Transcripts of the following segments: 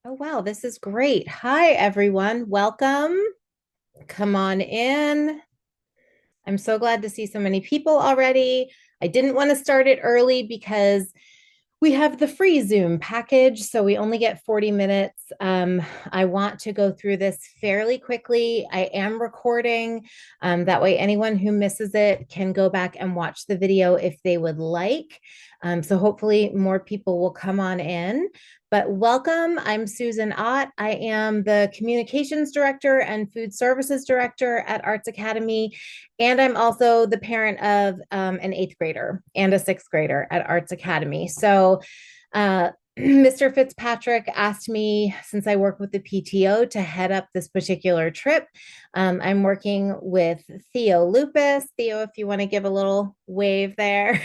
Oh, wow, this is great. Hi, everyone. Welcome. Come on in. I'm so glad to see so many people already. I didn't want to start it early because we have the free Zoom package, so we only get 40 minutes. I want to go through this fairly quickly. I am recording. That way, anyone who misses it can go back and watch the video if they would like. So hopefully more people will come on in. But welcome. I'm Susan Ott. I am the Communications Director and Food Services Director at Arts Academy. And I'm also the parent of an eighth grader and a sixth grader at Arts Academy. So uh, Mr. Fitzpatrick asked me, since I work with the PTO, to head up this particular trip. I'm working with Theo Lupus. Theo, if you want to give a little wave there.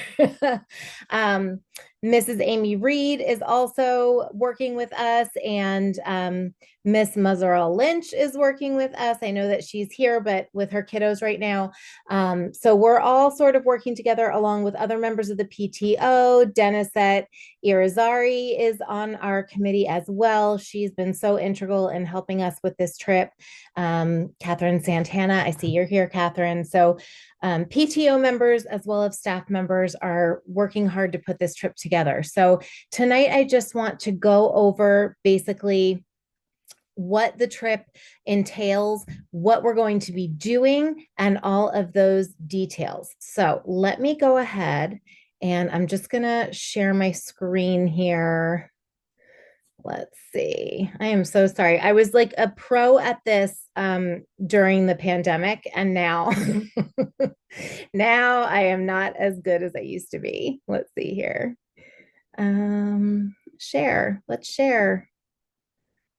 um, Mrs. Amy Reed is also working with us, and Miss Muzzerall Lynch is working with us. I know that she's here, but with her kiddos right now. So we're all sort of working together along with other members of the PTO. Denisette Irizarry is on our committee as well. She's been so integral in helping us with this trip. Catherine Santana, I see you're here, Catherine. So PTO members as well as staff members are working hard to put this trip together. So tonight I just want to go over basically what the trip entails, what we're going to be doing, and all of those details. So let me go ahead and I'm just going to share my screen here. Let's see. I am so sorry. I was like a pro at this during the pandemic, and now now I am not as good as I used to be. Let's see here. Share. Let's share.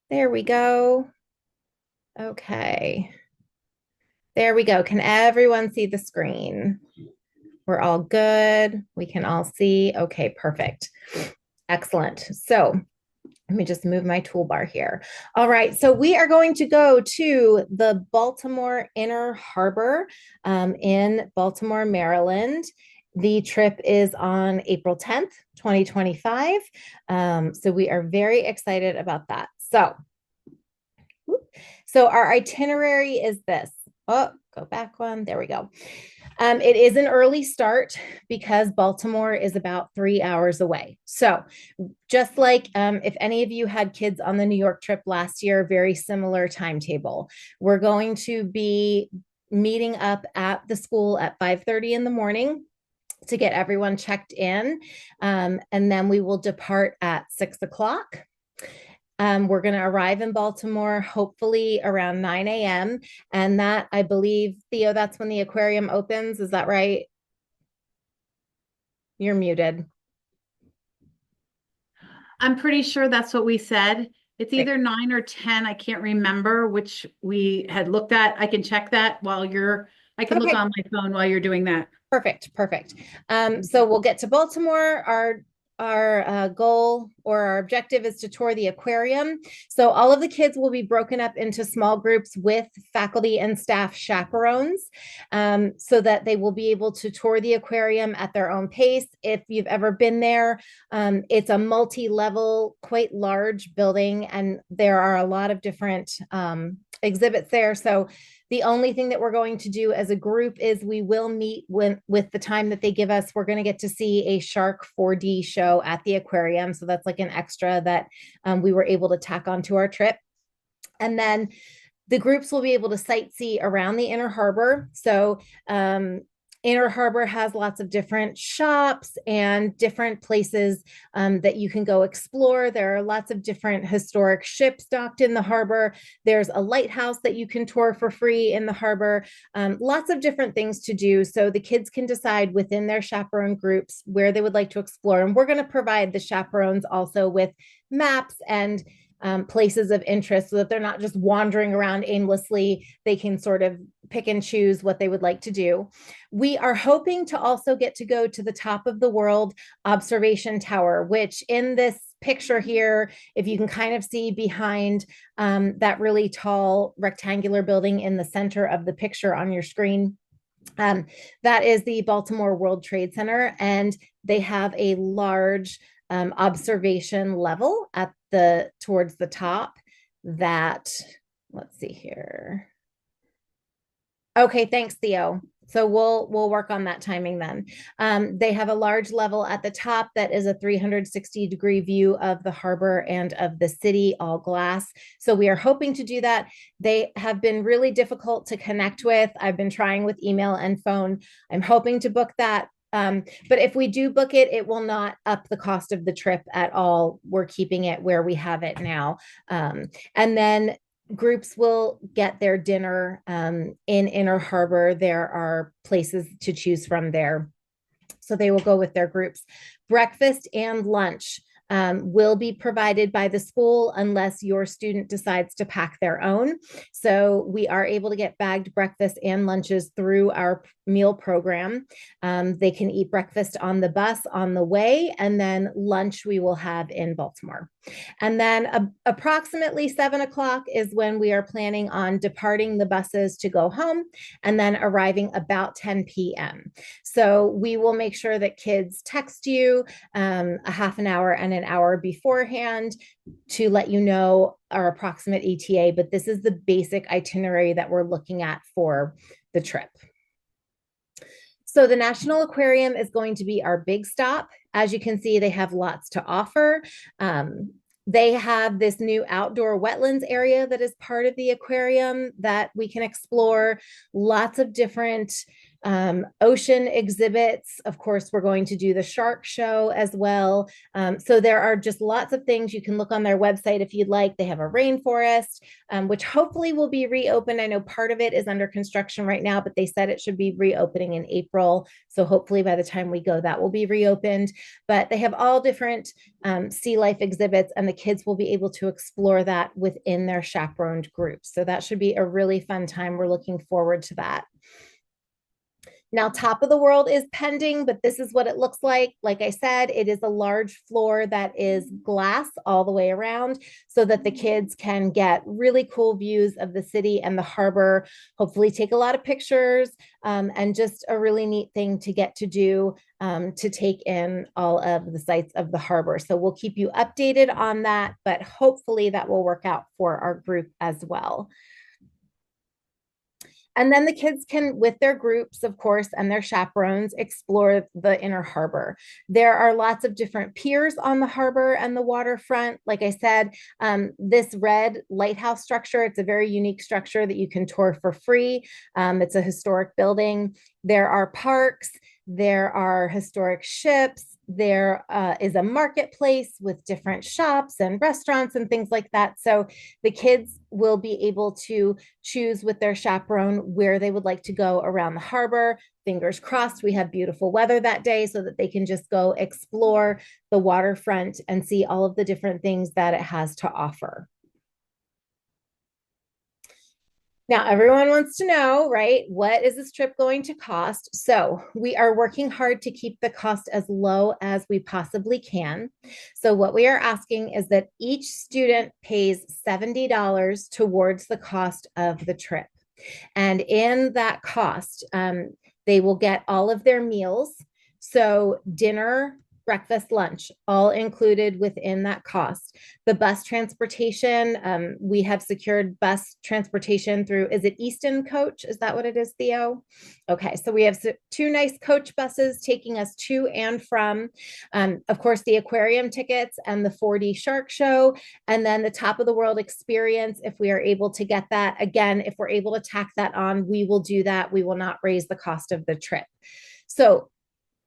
There we go. Okay. There we go. Can everyone see the screen? We're all good. We can all see. Okay, perfect. Excellent. So let me just move my toolbar here. All right, so we are going to go to the Baltimore Inner Harbor in Baltimore, Maryland. The trip is on April 10th, 2025. So we are very excited about that. So our itinerary is this. Oh, go back one. There we go. It is an early start because Baltimore is about 3 hours away. So, just like if any of you had kids on the New York trip last year, very similar timetable. We're going to be meeting up at the school at 5:30 in the morning to get everyone checked in. And then we will depart at 6 o'clock. We're going to arrive in Baltimore hopefully around 9 a.m. And that, I believe, Theo, that's when the aquarium opens. Is that right? You're muted. I'm pretty sure that's what we said. It's Great. either 9 or 10. I can't remember which we had looked at. I can check that I can look Okay. on my phone while you're doing that. Perfect. Perfect. So we'll get to Baltimore. Our goal or our objective is to tour the aquarium. So all of the kids will be broken up into small groups with faculty and staff chaperones, so that they will be able to tour the aquarium at their own pace. If you've ever been there, it's a multi-level, quite large building, and there are a lot of different exhibits there. So the only thing that we're going to do as a group is we will meet with the time that they give us. We're going to get to see a shark 4D show at the aquarium. So that's like an extra that we were able to tack onto our trip. And then the groups will be able to sightsee around the Inner Harbor. So Inner Harbor has lots of different shops and different places that you can go explore. There are lots of different historic ships docked in the harbor. There's a lighthouse that you can tour for free in the harbor. Lots of different things to do. So the kids can decide within their chaperone groups where they would like to explore. And we're going to provide the chaperones also with maps and places of interest so that they're not just wandering around aimlessly. They can sort of pick and choose what they would like to do. We are hoping to also get to go to the top of the world observation tower, which in this picture here, if you can kind of see behind that really tall rectangular building in the center of the picture on your screen, that is the Baltimore World Trade Center, and they have a large observation level at towards the top that, let's see here. Okay, thanks, Theo. So we'll work on that timing then. They have a large level at the top that is a 360-degree view of the harbor and of the city, all glass. So we are hoping to do that. They have been really difficult to connect with. I've been trying with email and phone. I'm hoping to book that. But if we do book it, it will not up the cost of the trip at all. We're keeping it where we have it now. And then groups will get their dinner in Inner Harbor. There are places to choose from there. So they will go with their groups. Breakfast and lunch will be provided by the school unless your student decides to pack their own. So we are able to get bagged breakfast and lunches through our meal program. They can eat breakfast on the bus on the way, and then lunch we will have in Baltimore. And then approximately 7 o'clock is when we are planning on departing the buses to go home and then arriving about 10 p.m. So we will make sure that kids text you a half an hour and an hour beforehand to let you know our approximate ETA, but this is the basic itinerary that we're looking at for the trip. So the National Aquarium is going to be our big stop. As you can see, they have lots to offer. They have this new outdoor wetlands area that is part of the aquarium that we can explore. Lots of different ocean exhibits. Of course, we're going to do the shark show as well. So there are just lots of things. You can look on their website if you'd like. They have a rainforest, which hopefully will be reopened. I know part of it is under construction right now, but they said it should be reopening in April. So hopefully by the time we go, that will be reopened. But they have all different sea life exhibits, and the kids will be able to explore that within their chaperoned groups. So that should be a really fun time. We're looking forward to that. Now, Top of the World is pending, but this is what it looks like. Like I said, it is a large floor that is glass all the way around so that the kids can get really cool views of the city and the harbor, hopefully take a lot of pictures, and just a really neat thing to get to do to take in all of the sights of the harbor. So we'll keep you updated on that, but hopefully that will work out for our group as well. And then the kids can, with their groups, of course, and their chaperones, explore the Inner Harbor. There are lots of different piers on the harbor and the waterfront. Like I said, this red lighthouse structure, it's a very unique structure that you can tour for free. It's a historic building. There are parks. There are historic ships. There is a marketplace with different shops and restaurants and things like that. So the kids will be able to choose with their chaperone where they would like to go around the harbor. Fingers crossed, we have beautiful weather that day so that they can just go explore the waterfront and see all of the different things that it has to offer. Now, everyone wants to know, right? What is this trip going to cost? So we are working hard to keep the cost as low as we possibly can. So what we are asking is that each student pays $70 towards the cost of the trip. And in that cost, they will get all of their meals. So dinner, breakfast, lunch, all included within that cost. The bus transportation, we have secured bus transportation through, is it Easton Coach? Is that what it is, Theo? Okay, so we have two nice coach buses taking us to and from, of course, the aquarium tickets and the 4D shark show, and then the Top of the World experience, if we are able to get that. Again, if we're able to tack that on, we will do that. We will not raise the cost of the trip. So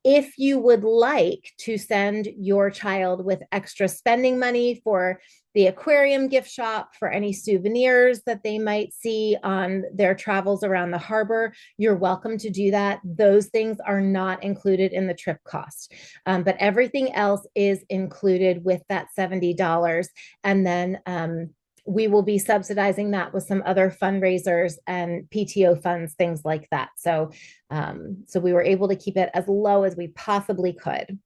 if you would like to send your child with extra spending money for the aquarium gift shop, for any souvenirs that they might see on their travels around the harbor, you're welcome to do that. Those things are not included in the trip cost, but everything else is included with that $70. And then we will be subsidizing that with some other fundraisers and PTO funds, things like that. So, so we were able to keep it as low as we possibly could.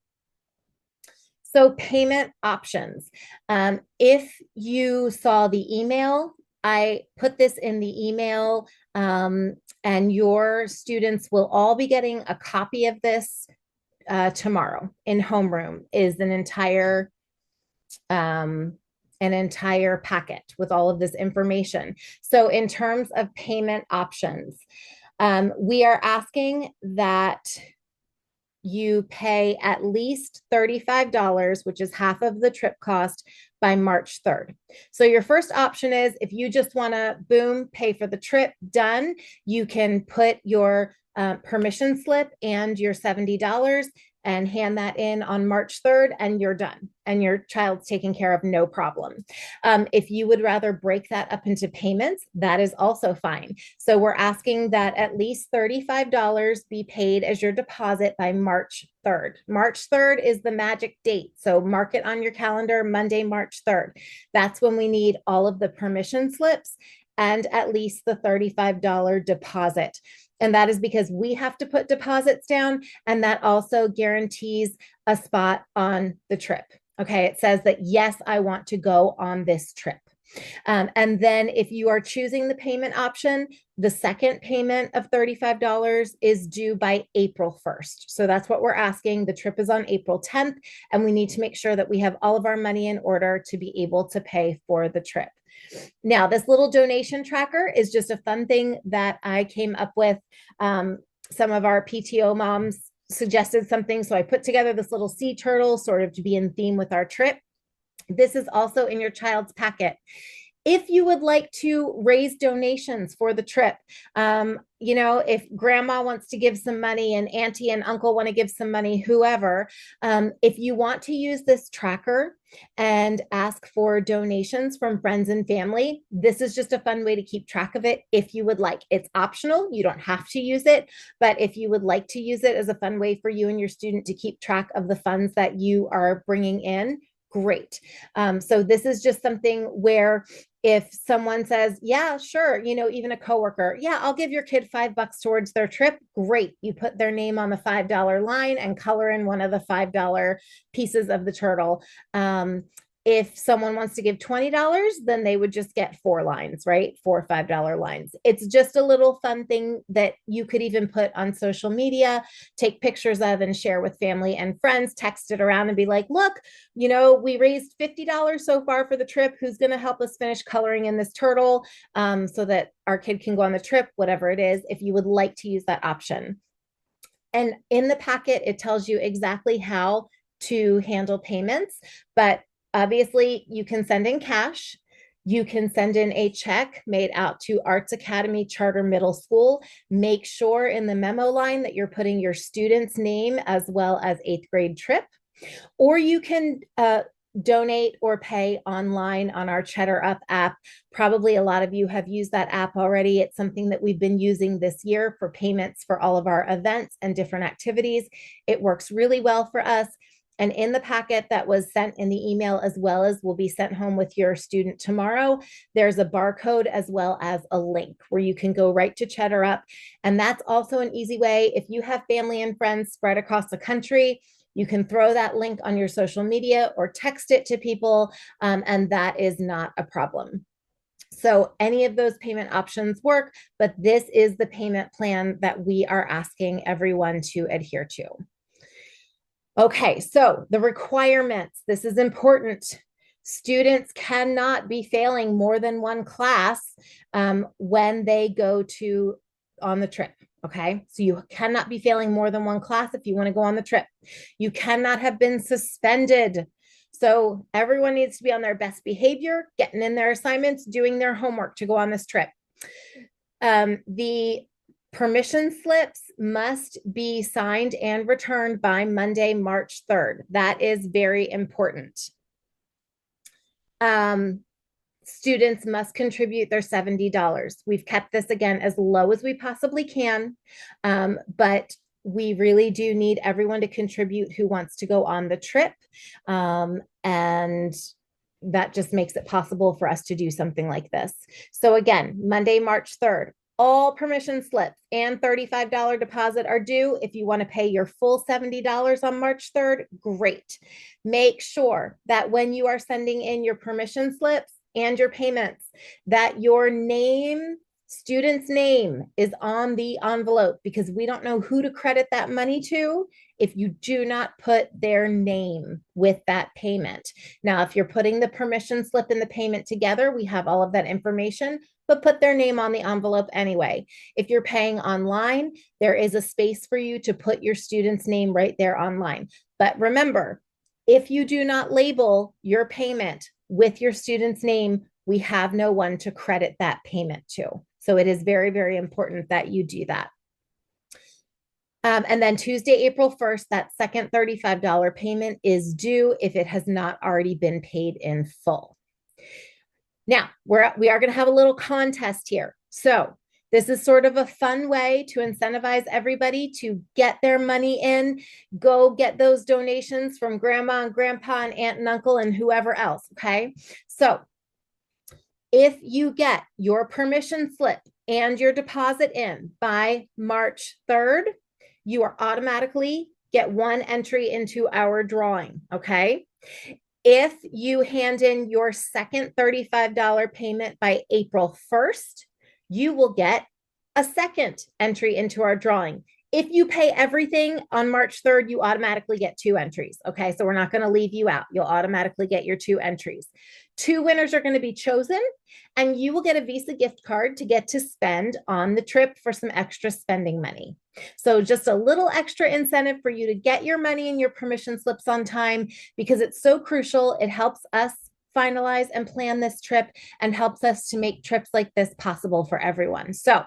So payment options. If you saw the email, I put this in the email, and your students will all be getting a copy of this tomorrow in homeroom. Is an entire an entire packet with all of this information. So in terms of payment options, we are asking that you pay at least $35, which is half of the trip cost, by March 3rd. So your first option is if you just want to, boom, pay for the trip, done, you can put your permission slip and your $70 and hand that in on March 3rd, and you're done. And your child's taken care of, no problem. If you would rather break that up into payments, that is also fine. So we're asking that at least $35 be paid as your deposit by March 3rd. March 3rd is the magic date. So mark it on your calendar, Monday, March 3rd. That's when we need all of the permission slips and at least the $35 deposit. And that is because we have to put deposits down, and that also guarantees a spot on the trip. Okay, it says that, yes, I want to go on this trip. And then if you are choosing the payment option, the second payment of $35 is due by April 1st. So that's what we're asking. The trip is on April 10th, and we need to make sure that we have all of our money in order to be able to pay for the trip. Now, this little donation tracker is just a fun thing that I came up with. Some of our PTO moms suggested something, so I put together this little sea turtle sort of to be in theme with our trip. This is also in your child's packet. If you would like to raise donations for the trip, if grandma wants to give some money and auntie and uncle want to give some money, whoever, if you want to use this tracker and ask for donations from friends and family, this is just a fun way to keep track of it if you would like. It's optional. You don't have to use it, but if you would like to use it as a fun way for you and your student to keep track of the funds that you are bringing in, great. So this is just something where if someone says, yeah, sure, even a coworker, yeah, I'll give your kid $5 towards their trip, great. You put their name on the $5 line and color in one of the $5 pieces of the turtle. If someone wants to give $20, then they would just get 4 lines, right? 4 $5 lines. It's just a little fun thing that you could even put on social media, take pictures of and share with family and friends, text it around and be like, look, we raised $50 so far for the trip. Who's going to help us finish coloring in this turtle so that our kid can go on the trip, whatever it is, if you would like to use that option. And in the packet, it tells you exactly how to handle payments, but obviously, you can send in cash. You can send in a check made out to Arts Academy Charter Middle School. Make sure in the memo line that you're putting your student's name as well as 8th grade trip. Or you can donate or pay online on our Cheddar Up app. Probably a lot of you have used that app already. It's something that we've been using this year for payments for all of our events and different activities. It works really well for us. And in the packet that was sent in the email, as well as will be sent home with your student tomorrow, there's a barcode as well as a link where you can go right to Cheddar Up. And that's also an easy way. If you have family and friends spread across the country, you can throw that link on your social media or text it to people, and that is not a problem. So any of those payment options work, but this is the payment plan that we are asking everyone to adhere to. Okay, so the requirements, this is important. Students cannot be failing more than one class when they go on the trip. Okay, so you cannot be failing more than one class if you want to go on the trip. You cannot have been suspended. So everyone needs to be on their best behavior, getting in their assignments, doing their homework to go on this trip. The permission slips must be signed and returned by Monday, March 3rd. That is very important. Students must contribute their $70. We've kept this again as low as we possibly can, but we really do need everyone to contribute who wants to go on the trip. And that just makes it possible for us to do something like this. So again, Monday, March 3rd, all permission slips and $35 deposit are due. If you want to pay your full $70 on March 3rd, great. Make sure that when you are sending in your permission slips and your payments, that your name Student's name is on the envelope because we don't know who to credit that money to if you do not put their name with that payment. Now, if you're putting the permission slip and the payment together, we have all of that information, but put their name on the envelope anyway. If you're paying online, there is a space for you to put your student's name right there online. But remember, if you do not label your payment with your student's name, we have no one to credit that payment to. So it is very, very important that you do that. And then Tuesday, April 1st, that second $35 payment is due if it has not already been paid in full. Now, we are going to have a little contest here. So this is sort of a fun way to incentivize everybody to get their money in, go get those donations from grandma and grandpa and aunt and uncle and whoever else, okay? So if you get your permission slip and your deposit in by March 3rd, you are automatically get one entry into our drawing, okay? If you hand in your second $35 payment by April 1st, you will get a second entry into our drawing. If you pay everything on March 3rd, you automatically get 2 entries. Okay, so we're not going to leave you out. You'll automatically get your 2 entries. 2 winners are going to be chosen, and you will get a Visa gift card to get to spend on the trip for some extra spending money. So just a little extra incentive for you to get your money and your permission slips on time because it's so crucial. It helps us finalize and plan this trip and helps us to make trips like this possible for everyone. So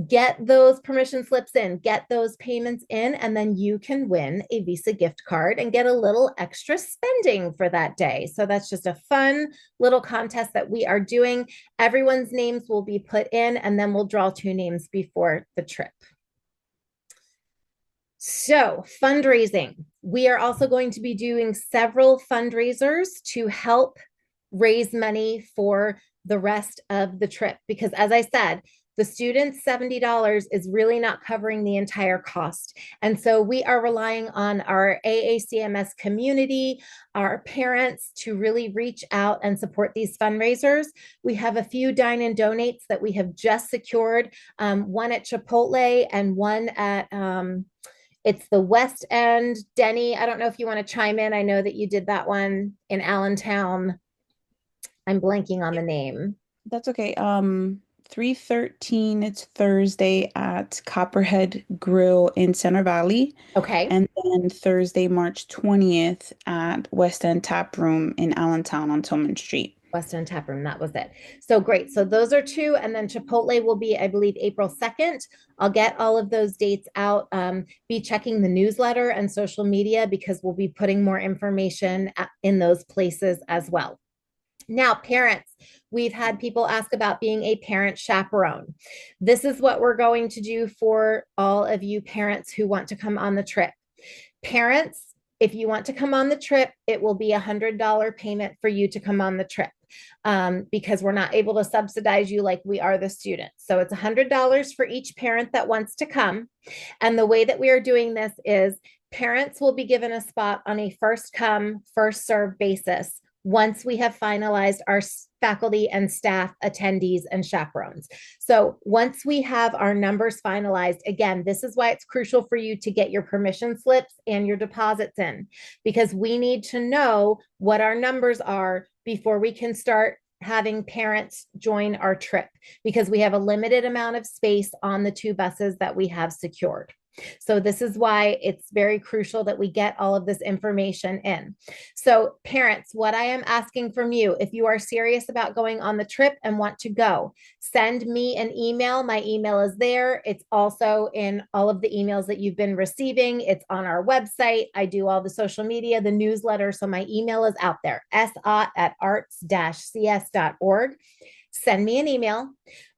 get those permission slips in, get those payments in, and then you can win a Visa gift card and get a little extra spending for that day. So that's just a fun little contest that we are doing. Everyone's names will be put in, and then we'll draw 2 names before the trip. So fundraising, we are also going to be doing several fundraisers to help raise money for the rest of the trip. Because as I said, the students' $70 is really not covering the entire cost. And so we are relying on our AACMS community, our parents to really reach out and support these fundraisers. We have a few dine and donates that we have just secured, one at Chipotle and one at it's the West End. Denny, I don't know if you want to chime in. I know that you did that one in Allentown. I'm blanking on the name. That's okay. 313, it's Thursday at Copperhead Grill in Center Valley. Okay. And then Thursday, March 20th at West End Tap Room in Allentown on Tillman Street. West End Tap Room, that was it. So great. So those are 2. And then Chipotle will be, I believe, April 2nd. I'll get all of those dates out. Be checking the newsletter and social media because we'll be putting more information in those places as well. Now, parents, we've had people ask about being a parent chaperone. This is what we're going to do for all of you parents who want to come on the trip. Parents, if you want to come on the trip, it will be $100 payment for you to come on the trip because we're not able to subsidize you like we are the students. So it's $100 for each parent that wants to come. And the way that we are doing this is parents will be given a spot on a first come, first serve basis once we have finalized our faculty and staff attendees and chaperones. So once we have our numbers finalized, again, this is why it's crucial for you to get your permission slips and your deposits in, because we need to know what our numbers are before we can start having parents join our trip, because we have a limited amount of space on the 2 buses that we have secured. So this is why it's very crucial that we get all of this information in. So parents, what I am asking from you, if you are serious about going on the trip and want to go, send me an email. My email is there. It's also in all of the emails that you've been receiving. It's on our website. I do all the social media, the newsletter. So my email is out there, sot@arts-cs.org. Send me an email.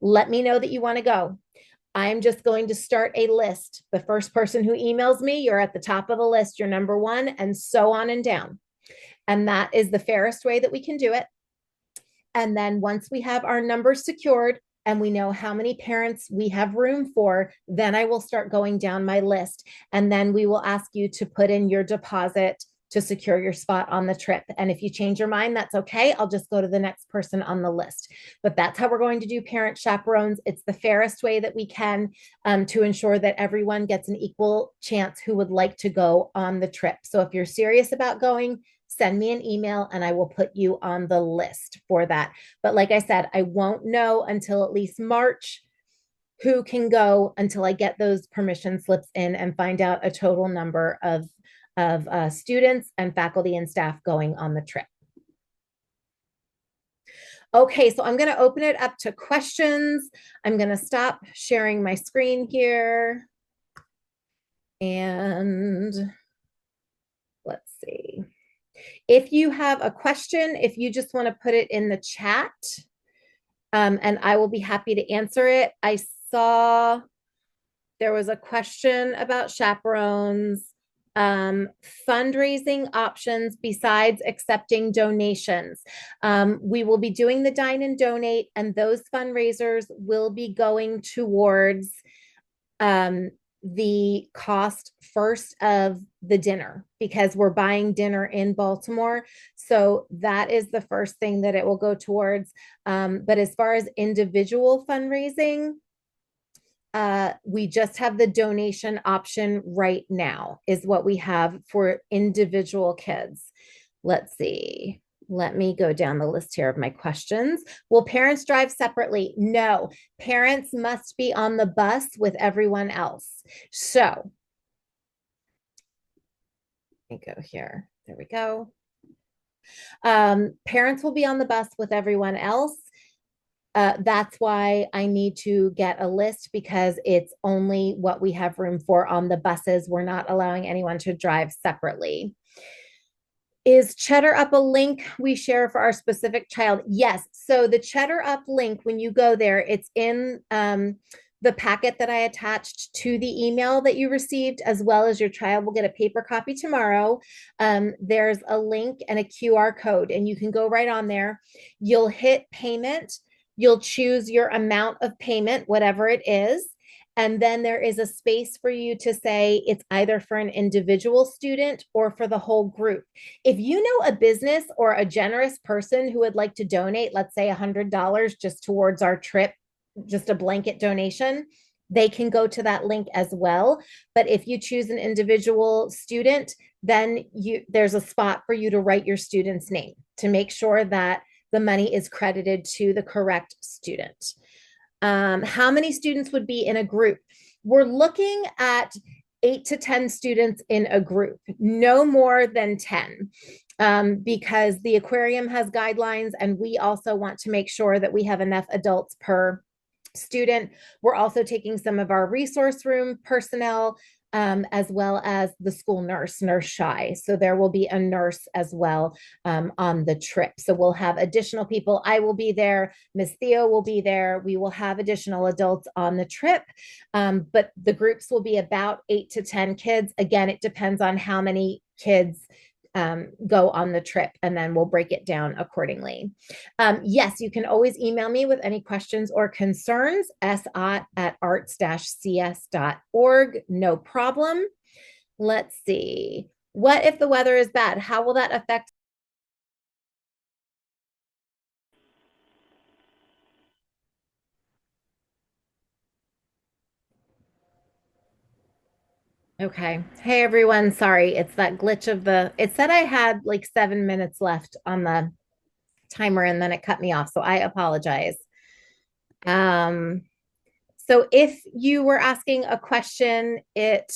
Let me know that you want to go. I'm just going to start a list. The first person who emails me, you're at the top of the list, you're number 1, and so on and down. And that is the fairest way that we can do it. And then once we have our numbers secured and we know how many parents we have room for, then I will start going down my list. And then we will ask you to put in your deposit to secure your spot on the trip. And if you change your mind, that's okay. I'll just go to the next person on the list. But that's how we're going to do parent chaperones. It's the fairest way that we can to ensure that everyone gets an equal chance who would like to go on the trip. So if you're serious about going, send me an email and I will put you on the list for that. But like I said, I won't know until at least March who can go until I get those permission slips in and find out a total number of students and faculty and staff going on the trip. Okay, so I'm going to open it up to questions. I'm going to stop sharing my screen here. And let's see. If you have a question, if you just want to put it in the chat, and I will be happy to answer it. I saw there was a question about chaperones, fundraising options besides accepting donations. We will be doing the dine and donate, and those fundraisers will be going towards the cost first of the dinner, because we're buying dinner in Baltimore. So that is the first thing that it will go towards. But as far as individual fundraising, we just have the donation option right now is what we have for individual kids. Let's see. Let me go down the list here of my questions. Will parents drive separately? No, parents must be on the bus with everyone else. So let me go here. There we go. Parents will be on the bus with everyone else. That's why I need to get a list, because it's only what we have room for on the buses. We're not allowing anyone to drive separately. Is Cheddar Up a link we share for our specific child? Yes. So the Cheddar Up link, when you go there, it's in the packet that I attached to the email that you received, as well as your child will get a paper copy tomorrow. There's a link and a QR code, and you can go right on there. You'll hit payment. You'll choose your amount of payment, whatever it is. And then there is a space for you to say it's either for an individual student or for the whole group. If you know a business or a generous person who would like to donate, let's say $100 just towards our trip, just a blanket donation, they can go to that link as well. But if you choose an individual student, then there's a spot for you to write your student's name to make sure that the money is credited to the correct student. How many students would be in a group? We're looking at 8 to 10 students in a group, no more than 10, because the aquarium has guidelines, and we also want to make sure that we have enough adults per student. We're also taking some of our resource room personnel, as well as the school nurse, Nurse Shy. So there will be a nurse as well on the trip. So we'll have additional people. I will be there. Miss Theo will be there. We will have additional adults on the trip. But the groups will be about 8 to 10 kids. Again, it depends on how many kids go on the trip, and then we'll break it down accordingly. Yes, you can always email me with any questions or concerns, sot@arts-cs.org. No problem. Let's see. What if the weather is bad? How will that affect? Okay. Hey, everyone. Sorry. It's that glitch of it said I had like 7 minutes left on the timer, and then it cut me off. So I apologize. So if you were asking a question, it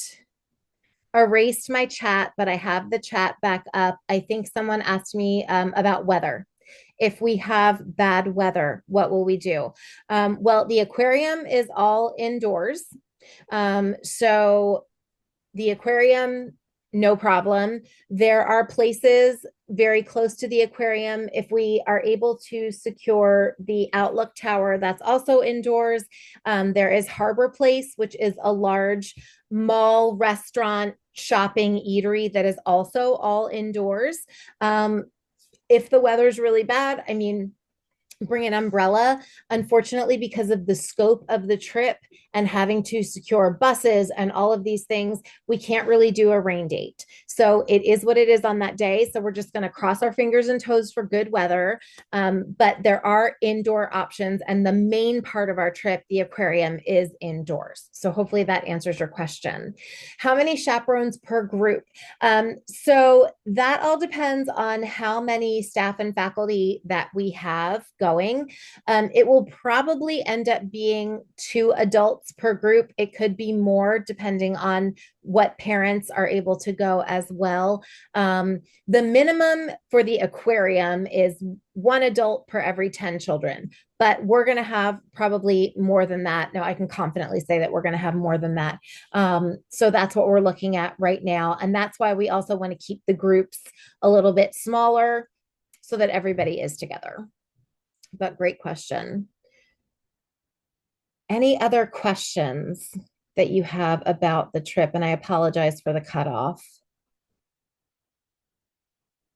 erased my chat, but I have the chat back up. I think someone asked me about weather. If we have bad weather, what will we do? Well, the aquarium is all indoors. So the aquarium, no problem. There are places very close to the aquarium. If we are able to secure the Outlook Tower, that's also indoors. There is Harbor Place, which is a large mall, restaurant, shopping, eatery that is also all indoors. If the weather's really bad, I mean, bring an umbrella. Unfortunately, because of the scope of the trip and having to secure buses and all of these things, we can't really do a rain date. So it is what it is on that day. So we're just going to cross our fingers and toes for good weather. But there are indoor options. And the main part of our trip, the aquarium, is indoors. So hopefully that answers your question. How many chaperones per group? So that all depends on how many staff and faculty that we have going. It will probably end up being 2 adults per group. It could be more depending on what parents are able to go as well. The minimum for the aquarium is 1 adult per every 10 children, but we're going to have probably more than that. Now, I can confidently say that we're going to have more than that. So that's what we're looking at right now. And that's why we also want to keep the groups a little bit smaller so that everybody is together. But great question. Any other questions that you have about the trip? And I apologize for the cutoff.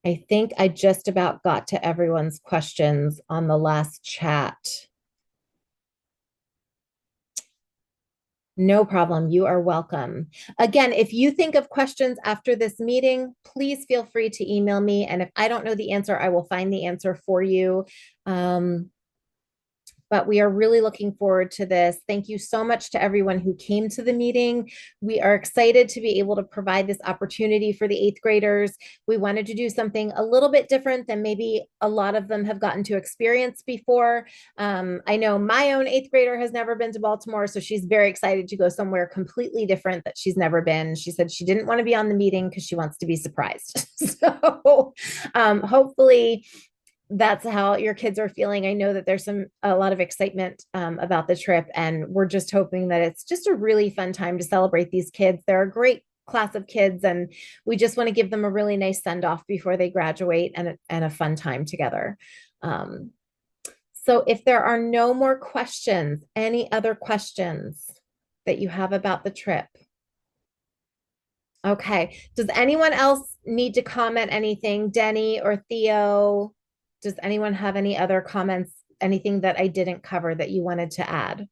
I think I just about got to everyone's questions on the last chat. No problem. You are welcome. Again, if you think of questions after this meeting, please feel free to email me. And if I don't know the answer, I will find the answer for you. But we are really looking forward to this. Thank you so much to everyone who came to the meeting. We are excited to be able to provide this opportunity for the 8th graders. We wanted to do something a little bit different than maybe a lot of them have gotten to experience before. I know my own 8th grader has never been to Baltimore, so she's very excited to go somewhere completely different that she's never been. She said she didn't want to be on the meeting because she wants to be surprised. So hopefully that's how your kids are feeling. I know that there's a lot of excitement about the trip, and we're just hoping that it's just a really fun time to celebrate these kids. They're a great class of kids, and we just want to give them a really nice send off before they graduate and a fun time together. So if there are no more questions, any other questions that you have about the trip? Okay. Does anyone else need to comment anything? Denny or Theo? Does anyone have any other comments, anything that I didn't cover that you wanted to add?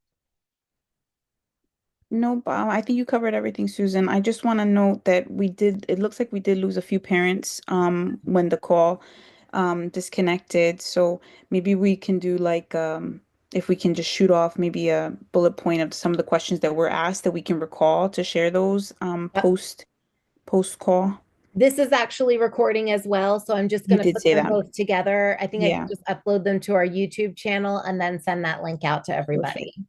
No, I think you covered everything, Susan. I just want to note that it looks like we did lose a few parents when the call disconnected. So maybe we can do like if we can just shoot off maybe a bullet point of some of the questions that were asked that we can recall to share those post call. This is actually recording as well, so I'm just You going to did put say them that. both together. I think I can Yeah, just upload them to our YouTube channel and then send that link out to everybody. perfect.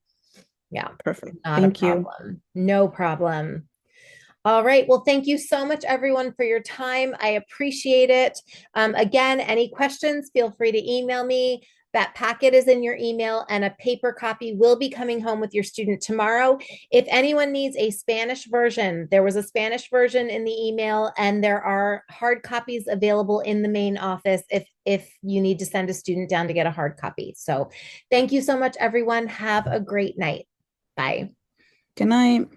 Yeah, Perfect. not a Thank you. problem. No problem. All right. Well, thank you so much, everyone, for your time. I appreciate it. Again, any questions, feel free to email me. That packet is in your email, and a paper copy will be coming home with your student tomorrow. If anyone needs a Spanish version, there was a Spanish version in the email, and there are hard copies available in the main office if you need to send a student down to get a hard copy. So thank you so much, everyone. Have a great night. Bye. Good night.